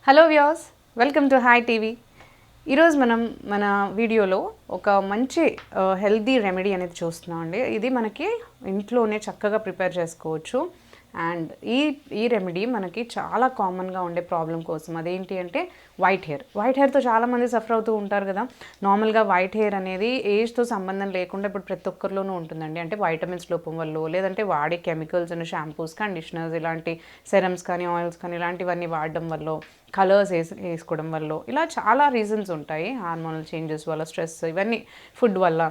Hello viewers, welcome to hi TV. ఈరోజు మనం మన వీడియోలో ఒక మంచి హెల్దీ రెమెడీ అనేది చూస్తున్నాం అండి. ఇది మనకి ఇంట్లోనే చక్కగా ప్రిపేర్ చేసుకోవచ్చు. అండ్ ఈ రెమెడీ మనకి చాలా కామన్గా ఉండే ప్రాబ్లం కోసం, అదేంటి అంటే వైట్ హెయిర్తో చాలామంది సఫర్ అవుతూ ఉంటారు కదా. నార్మల్గా వైట్ హెయిర్ అనేది ఏజ్తో సంబంధం లేకుండా ఇప్పుడు ప్రతి ఒక్కరిలోనూ ఉంటుందండి. అంటే వైటమిన్స్ లోపం వల్ల, లేదంటే వాడే కెమికల్స్ అండ్ షాంపూస్, కండిషనర్స్, ఇలాంటి సెరమ్స్ కానీ ఆయిల్స్ కానీ ఇలాంటివన్నీ వాడడం వల్ల, కలర్స్ వేసుకోవడం వల్ల, ఇలా చాలా రీజన్స్ ఉంటాయి. హార్మోనల్ చేంజెస్ వల్ల, స్ట్రెస్, ఇవన్నీ ఫుడ్ వల్ల.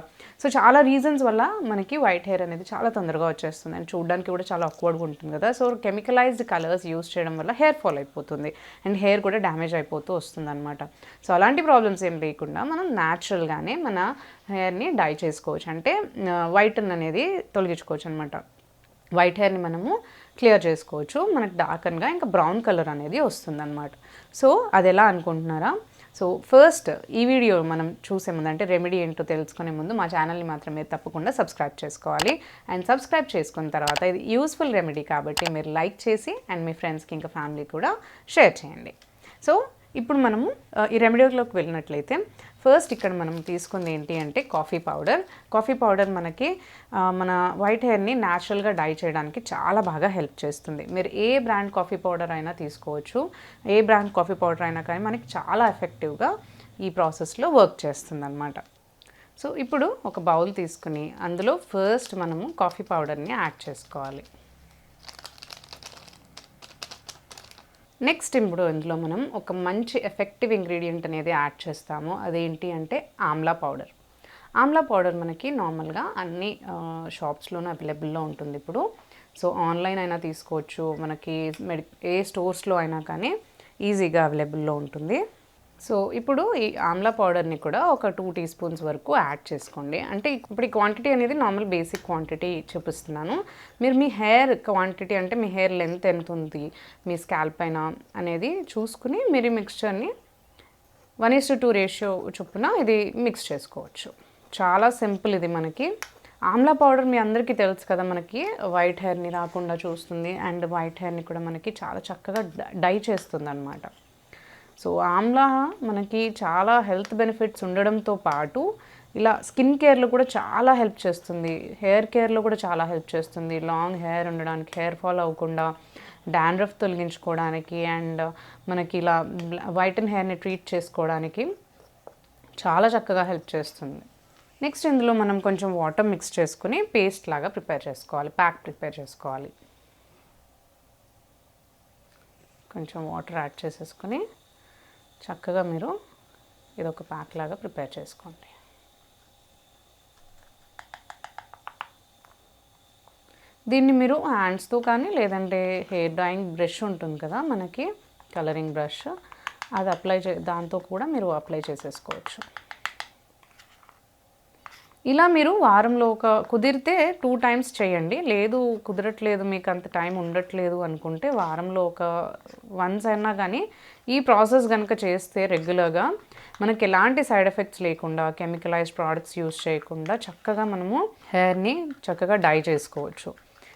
సో చాలా రీజన్స్ వల్ల మనకి వైట్ హెయిర్ అనేది చాలా తొందరగా వచ్చేస్తుంది అండ్ చూడడానికి కూడా చాలా ఆక్వర్డ్గా ఉంటుంది కదా. సో కెమికలైజ్డ్ కలర్స్ యూస్ చేయడం వల్ల హెయిర్ ఫాల్ అయిపోతుంది అండ్ హెయిర్ కూడా డ్యామేజ్ అయిపోతూ వస్తుంది అనమాట. సో అలాంటి ప్రాబ్లమ్స్ ఏం లేకుండా మనం న్యాచురల్గానే మన హెయిర్ని డై చేసుకోవచ్చు, అంటే వైటన్ అనేది తొలగించుకోవచ్చు అనమాట. వైట్ హెయిర్ని మనము క్లియర్ చేసుకోవచ్చు. మనకు డార్కన్గా ఇంకా బ్రౌన్ కలర్ అనేది వస్తుందన్నమాట. సో అది ఎలా అనుకుంటున్నారా? సో ఫస్ట్ ఈ వీడియో మనం చూసే ముందు, అంటే రెమెడీ ఏంటో తెలుసుకునే ముందు, మా ఛానల్ని మాత్రం మీరు తప్పకుండా సబ్స్క్రైబ్ చేసుకోవాలి. అండ్ సబ్స్క్రైబ్ చేసుకున్న తర్వాత ఇది యూస్ఫుల్ రెమెడీ కాబట్టి మీరు లైక్ చేసి అండ్ మీ ఫ్రెండ్స్కి ఇంకా ఫ్యామిలీ కూడా షేర్ చేయండి. సో ఇప్పుడు మనము ఈ రెమెడీలోకి వెళ్ళినట్లయితే, ఫస్ట్ ఇక్కడ మనం తీసుకుంది ఏంటి అంటే కాఫీ పౌడర్ మనకి మన వైట్ హెయిర్ని న్యాచురల్గా డై చేయడానికి చాలా బాగా హెల్ప్ చేస్తుంది. మీరు ఏ బ్రాండ్ కాఫీ పౌడర్ అయినా తీసుకోవచ్చు. ఏ బ్రాండ్ కాఫీ పౌడర్ అయినా కానీ మనకి చాలా ఎఫెక్టివ్గా ఈ ప్రాసెస్లో వర్క్ చేస్తుంది అన్నమాట. సో ఇప్పుడు ఒక బౌల్ తీసుకుని అందులో ఫస్ట్ మనము కాఫీ పౌడర్ని యాడ్ చేసుకోవాలి. నెక్స్ట్ ఇప్పుడు ఇందులో మనం ఒక మంచి ఎఫెక్టివ్ ఇంగ్రీడియంట్ అనేది యాడ్ చేస్తాము. అదేంటి అంటే ఆమ్లా పౌడర్ మనకి నార్మల్గా అన్ని షాప్స్లోనూ అవైలబుల్లో ఉంటుంది ఇప్పుడు. సో ఆన్లైన్ అయినా తీసుకోవచ్చు, మనకి ఏ స్టోర్స్లో అయినా కానీ ఈజీగా అవైలబుల్లో ఉంటుంది. సో ఇప్పుడు ఈ ఆమ్లా పౌడర్ని కూడా ఒక 2 టీ స్పూన్స్ వరకు యాడ్ చేసుకోండి. అంటే ఇప్పుడు ఈ క్వాంటిటీ అనేది నార్మల్ బేసిక్ క్వాంటిటీ చూపిస్తున్నాను. మీరు మీ హెయిర్ క్వాంటిటీ, అంటే మీ హెయిర్ లెంత్ ఎంత ఉంది మీ స్కాల్ప్ పైన అనేది చూసుకుని మీరు ఈ మిక్స్చర్ని 1:2 రేషియో చొప్పున ఇది మిక్స్ చేసుకోవచ్చు. చాలా సింపుల్ ఇది. మనకి ఆమ్లా పౌడర్ మీ అందరికీ తెలుసు కదా, మనకి వైట్ హెయిర్ని రాకుండా చూస్తుంది అండ్ వైట్ హెయిర్ని కూడా మనకి చాలా చక్కగా డై చేస్తుంది అన్నమాట. సో ఆమ్లా మనకి చాలా హెల్త్ బెనిఫిట్స్ ఉండడంతో పాటు ఇలా స్కిన్ కేర్లో కూడా చాలా హెల్ప్ చేస్తుంది, హెయిర్ కేర్లో కూడా చాలా హెల్ప్ చేస్తుంది. లాంగ్ హెయిర్ ఉండడానికి, హెయిర్ ఫాల్ అవ్వకుండా, డాండ్రఫ్ తొలగించుకోవడానికి అండ్ మనకి ఇలా వైటన్ హెయిర్ని ట్రీట్ చేసుకోవడానికి చాలా చక్కగా హెల్ప్ చేస్తుంది. నెక్స్ట్ ఇందులో మనం కొంచెం వాటర్ మిక్స్ చేసుకుని పేస్ట్ లాగా ప్రిపేర్ చేసుకోవాలి. కొంచెం వాటర్ యాడ్ చేసేసుకుని చక్కగా మీరు ఇదొక ప్యాక్ లాగా ప్రిపేర్ చేసుకోండి. దీన్ని మీరు హ్యాండ్స్తో కానీ, లేదంటే హెయిర్ డ్రాయింగ్ బ్రష్ ఉంటుంది కదా మనకి, కలరింగ్ బ్రష్, అది దాంతో కూడా మీరు అప్లై చేసేసుకోవచ్చు. ఇలా మీరు వారంలో కుదిరితే 2 టైమ్స్ చేయండి. లేదు కుదరట్లేదు, మీకు అంత టైం ఉండట్లేదు అనుకుంటే వారంలో వన్స్ అయినా కానీ ఈ ప్రాసెస్ కనుక చేస్తే రెగ్యులర్గా, మనకి ఎలాంటి సైడ్ ఎఫెక్ట్స్ లేకుండా, కెమికలైజ్డ్ ప్రోడక్ట్స్ యూస్ చేయకుండా చక్కగా మనము హెయిర్ని చక్కగా డై చేసుకోవచ్చు.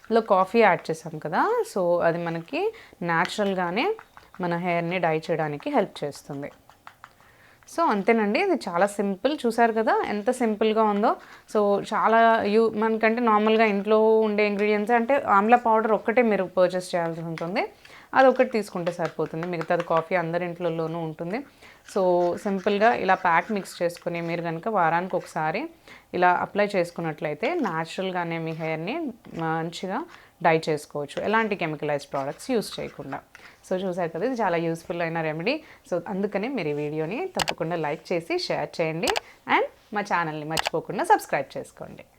ఇందులో కాఫీ యాడ్ చేసాం కదా, సో అది మనకి న్యాచురల్గానే మన హెయిర్ని డై చేయడానికి హెల్ప్ చేస్తుంది. సో అంతేనండి, ఇది చాలా సింపుల్. చూసారు కదా ఎంత సింపుల్గా ఉందో. సో చాలా మనకంటే నార్మల్గా ఇంట్లో ఉండే ఇంగ్రీడియంట్స్, అంటే ఆమ్లా పౌడర్ ఒక్కటే మీరు పర్చేస్ చేయాల్సి ఉంటుంది, అది ఒకటి తీసుకుంటే సరిపోతుంది. మిగతాది కాఫీ అందరి ఇంట్లోనూ ఉంటుంది. సో సింపుల్గా ఇలా ప్యాక్ మిక్స్ చేసుకుని మీరు కనుక వారానికి ఒకసారి ఇలా అప్లై చేసుకున్నట్లయితే న్యాచురల్గానే మీ హెయిర్ని మంచిగా డై చేసుకోవచ్చు, ఎలాంటి కెమికలైజ్డ్ ప్రోడక్ట్స్ యూస్ చేయకుండా. సో చూసారు కదా, ఇది చాలా యూస్ఫుల్ అయిన రెమెడీ. సో అందుకనే మీరు ఈ వీడియోని తప్పకుండా లైక్ చేసి షేర్ చేయండి అండ్ మా ఛానల్ని మర్చిపోకుండా సబ్స్క్రైబ్ చేసుకోండి.